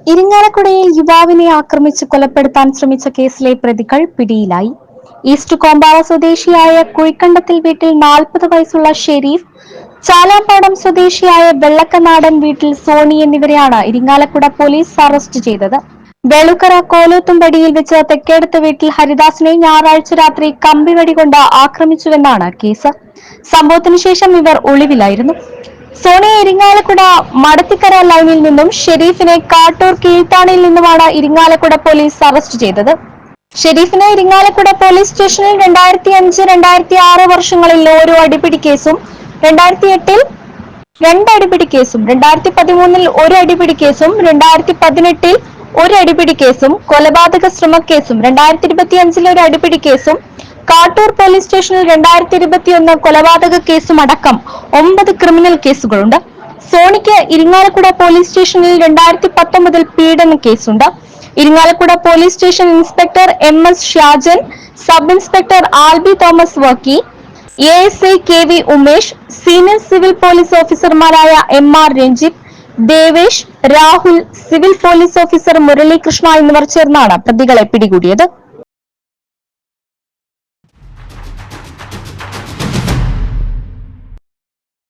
ഇരിങ്ങാലക്കുടയിൽ യുവാവിനെ ആക്രമിച്ച് കൊലപ്പെടുത്താൻ ശ്രമിച്ച കേസിലെ പ്രതികൾ പിടിയിലായി. ഈസ്റ്റ് കോമ്പാറ സ്വദേശിയായ കുഴിക്കണ്ടത്തിൽ വീട്ടിൽ 40 വയസ്സുള്ള ഷെരീഫ്, ചാലാമ്പാടം സ്വദേശിയായ വെള്ളക്കനാടൻ വീട്ടിൽ സോണി എന്നിവരെയാണ് ഇരിങ്ങാലക്കുട പോലീസ് അറസ്റ്റ് ചെയ്തത്. വെളുക്കര കോലോത്തുംപടിയിൽ വെച്ച് തെക്കേടത്ത് വീട്ടിൽ ഹരിദാസിനെ ഞായറാഴ്ച രാത്രി കമ്പിവടി കൊണ്ട് ആക്രമിച്ചുവെന്നാണ് കേസ്. സംഭവത്തിനു ശേഷം ഇവർ ഒളിവിലായിരുന്നു. സോണിയെ ഇരിങ്ങാലക്കുട മടത്തിക്കര ലൈനിൽ നിന്നും ഷെരീഫിനെ കാട്ടൂർ കീഴ്ത്താണിയിൽ നിന്നുമാണ് ഇരിങ്ങാലക്കുട പോലീസ് അറസ്റ്റ് ചെയ്തത്. ഷെരീഫിനെ ഇരിങ്ങാലക്കുട പോലീസ് സ്റ്റേഷനിൽ 2005, 2006 വർഷങ്ങളിൽ ഓരോ അടിപിടി കേസും, 2008-ൽ 2 അടിപിടി കേസും, 2013-ൽ 1 അടിപിടി കേസും, 2018-ൽ 1 അടിപിടി കേസും, കൊലപാതക ശ്രമക്കേസും, 2025-ൽ 1 അടിപിടി കേസും, കാട്ടൂർ പോലീസ് സ്റ്റേഷനിൽ 2021 കൊലപാതക കേസും അടക്കം 9 ക്രിമിനൽ കേസുകളുണ്ട്. സോണിക്ക് ഇരിങ്ങാലക്കുട പോലീസ് സ്റ്റേഷനിൽ 2019-ൽ പീഡന കേസുണ്ട്. Irinjalakuda police station inspector MS Shajan, sub inspector Albi Thomas Varkey, ASI KV Umesh, senior civil police ഓഫീസർമാരായ MR Ranjith, Devesh, Rahul, civil police officer Muralikrishna എന്നിവർ ചേർന്നാണ് പ്രതികളെ പിടികൂടിയത്.